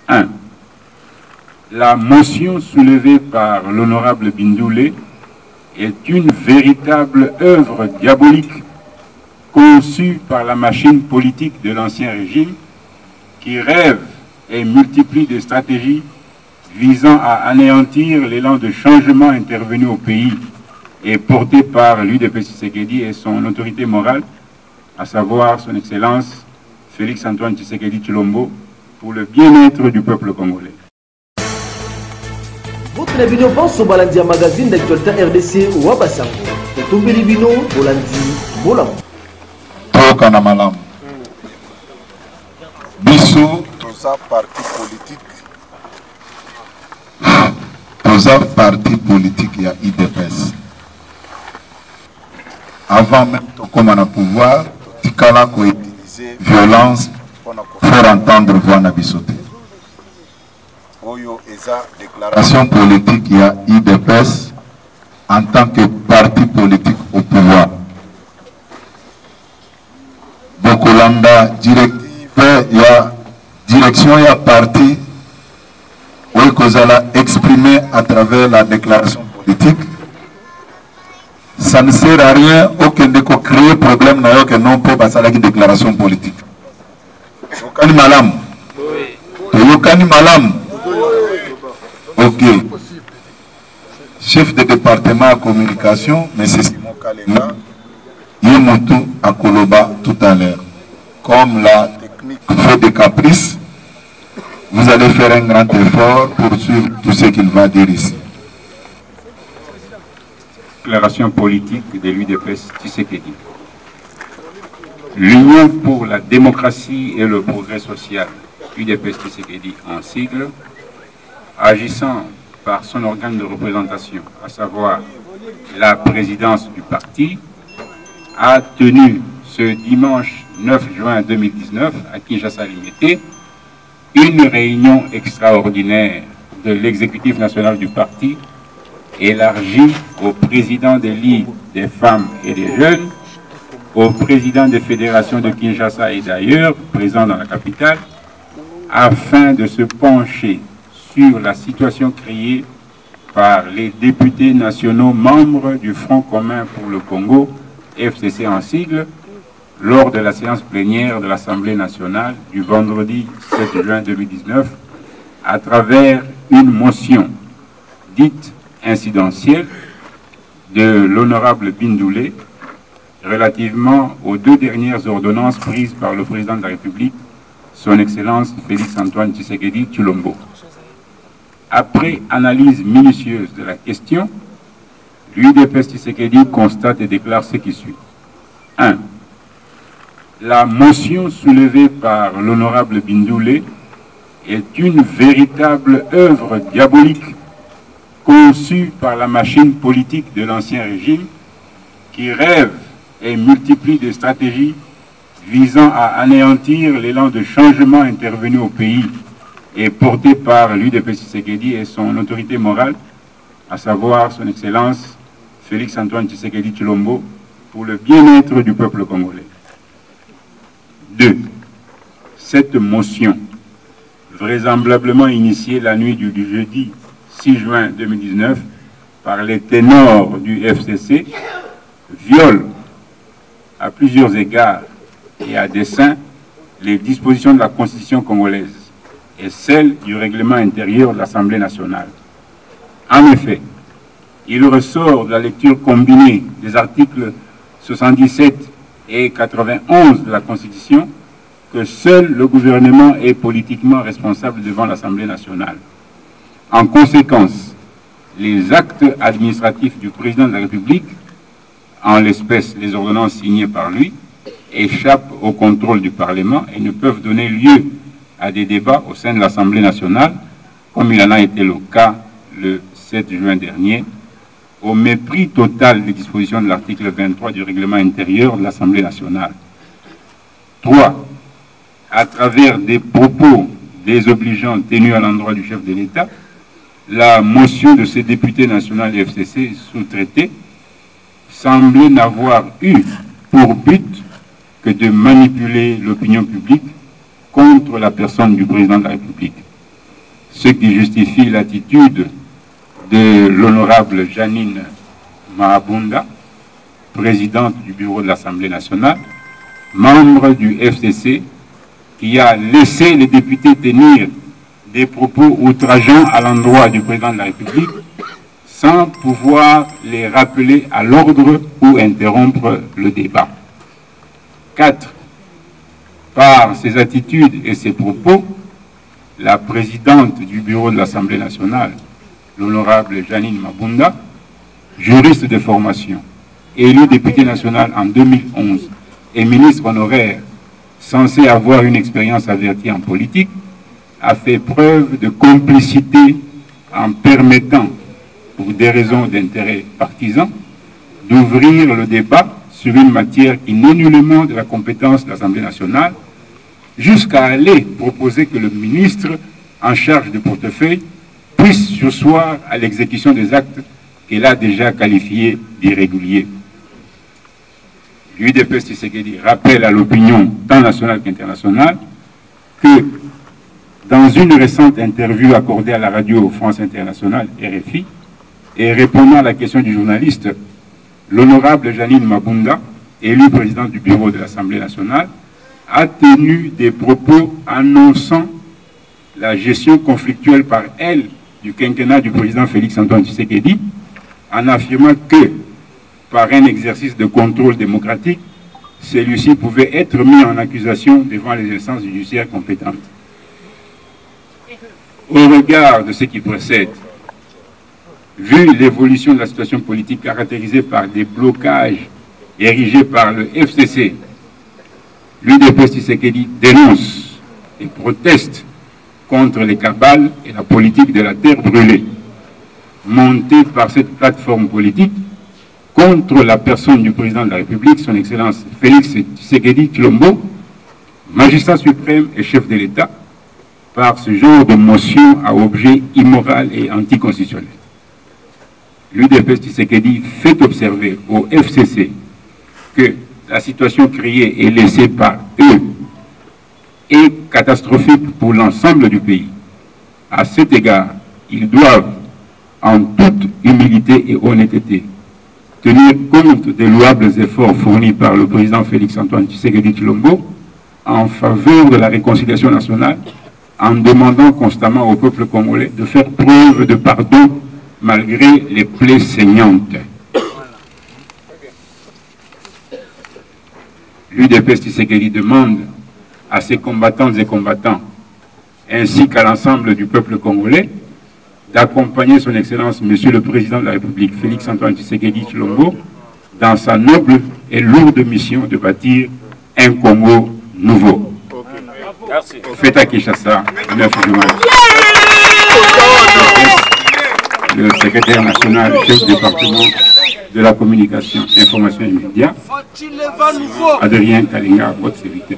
1. La motion soulevée par l'honorable Bindoulé est une véritable œuvre diabolique conçue par la machine politique de l'ancien régime qui rêve et multiplie des stratégies visant à anéantir l'élan de changement intervenu au pays et porté par l'UDP Tshisekedi et son autorité morale, à savoir son Excellence Félix-Antoine Tshisekedi Tshilombo, pour le bien-être du peuple congolais. Votre vidéo pense au Balandia magazine d'actualité RDC ou Wabasango. Et tombez les bino, Bolandi, Bolam. Tokana Malam. Bissou, Toza parti politique. Toza parti politique, il y a IDPS. Avant même de commencer à pouvoir, Tikala ko utiliser violence pour faire entendre voix na bisoté. Oyo eza déclaration politique, il y a IDPS en tant que parti politique au pouvoir. Bokolanda directive, il y a direction, il y a parti où Kozala exprimé à travers la déclaration politique. Ça ne sert à rien aucun de créer problème que non pour passer à la déclaration politique. Yokani malam. Yokani malam. Ok. Chef de département de communication, M. Simon Kalenga, Yemoto à Koloba tout à l'heure. Comme la technique fait des caprices, vous allez faire un grand effort pour suivre tout ce qu'il va dire ici. Déclaration politique de l'UDPS Tshisekedi. L'Union pour la démocratie et le progrès social, UDPS Tshisekedi en sigle, agissant par son organe de représentation, à savoir la présidence du parti, a tenu ce dimanche 9 juin 2019 à Kinshasa Limité une réunion extraordinaire de l'exécutif national du parti élargie au président des ligues des femmes et des jeunes, au président des fédérations de Kinshasa et d'ailleurs, présents dans la capitale, afin de se pencher sur la situation créée par les députés nationaux membres du Front commun pour le Congo, FCC en sigle, lors de la séance plénière de l'Assemblée nationale du vendredi 7 juin 2019, à travers une motion dite incidentielle de l'honorable Bindoulé relativement aux deux dernières ordonnances prises par le président de la République, son Excellence Félix-Antoine Tshisekedi Tshilombo. Après analyse minutieuse de la question, l'UDPS Tshisekedi constate et déclare ce qui suit. 1. La motion soulevée par l'honorable Bindoulé est une véritable œuvre diabolique conçue par la machine politique de l'ancien régime qui rêve et multiplie des stratégies visant à anéantir l'élan de changement intervenu au pays et porté par l'UDP Tshisekedi et son autorité morale, à savoir son Excellence Félix-Antoine Tshisekedi Tshilombo, pour le bien-être du peuple congolais. 2. Cette motion, vraisemblablement initiée la nuit du jeudi 6 juin 2019 par les ténors du FCC, viole à plusieurs égards et à dessein les dispositions de la Constitution congolaise et celles du règlement intérieur de l'Assemblée nationale. En effet, il ressort de la lecture combinée des articles 77 et 91 de la Constitution que seul le gouvernement est politiquement responsable devant l'Assemblée nationale. En conséquence, les actes administratifs du président de la République, en l'espèce les ordonnances signées par lui, échappent au contrôle du Parlement et ne peuvent donner lieu à des débats au sein de l'Assemblée nationale, comme il en a été le cas le 7 juin dernier, au mépris total des dispositions de l'article 23 du règlement intérieur de l'Assemblée nationale. 3. À travers des propos désobligeants tenus à l'endroit du chef de l'État, la motion de ces députés nationaux FCC sous-traités semblait n'avoir eu pour but que de manipuler l'opinion publique contre la personne du président de la République. ce qui justifie l'attitude de l'honorable Janine Mabunda, présidente du bureau de l'Assemblée nationale, membre du FCC, qui a laissé les députés tenir des propos outrageants à l'endroit du président de la République sans pouvoir les rappeler à l'ordre ou interrompre le débat. 4. Par ses attitudes et ses propos, la présidente du bureau de l'Assemblée nationale, l'honorable Janine Mabunda, juriste de formation, élue députée nationale en 2011 et ministre honoraire, censée avoir une expérience avertie en politique, a fait preuve de complicité en permettant, pour des raisons d'intérêt partisan, d'ouvrir le débat sur une matière qui n'est nullement de la compétence de l'Assemblée nationale, jusqu'à aller proposer que le ministre en charge du portefeuille puisse surseoir à l'exécution des actes qu'elle a déjà qualifiés d'irréguliers. L'UDPS Tshisekedi rappelle à l'opinion tant nationale qu'internationale que dans une récente interview accordée à la radio France Internationale, RFI, et répondant à la question du journaliste, l'honorable Janine Mabunda, élue présidente du bureau de l'Assemblée nationale, a tenu des propos annonçant la gestion conflictuelle par elle du quinquennat du président Félix-Antoine Tshisekedi, en affirmant que, par un exercice de contrôle démocratique, celui-ci pouvait être mis en accusation devant les instances judiciaires compétentes. Au regard de ce qui précède, vu l'évolution de la situation politique caractérisée par des blocages érigés par le FCC, l'UDPS Tshisekedi dénonce et proteste contre les cabales et la politique de la terre brûlée, montée par cette plateforme politique contre la personne du président de la République, son Excellence Félix Tshisekedi Tshilombo, magistrat suprême et chef de l'État, par ce genre de motion à objet immoral et anticonstitutionnel. L'UDPS Tshisekedi fait observer au FCC que la situation créée et laissée par eux est catastrophique pour l'ensemble du pays. À cet égard, ils doivent, en toute humilité et honnêteté, tenir compte des louables efforts fournis par le président Félix-Antoine Tshisekedi Tshilombo en faveur de la réconciliation nationale, en demandant constamment au peuple congolais de faire preuve de pardon malgré les plaies saignantes. L'UDPS Tshisekedi demande à ses combattantes et combattants, ainsi qu'à l'ensemble du peuple congolais, d'accompagner son Excellence, Monsieur le Président de la République, Félix-Antoine Tshisekedi Tshilombo, dans sa noble et lourde mission de bâtir un Congo nouveau. Merci. Fête à Kinshasa, 9 juin. Le secrétaire national, chef du département de la communication, information et médias, Adrien Kalinga, votre serviteur.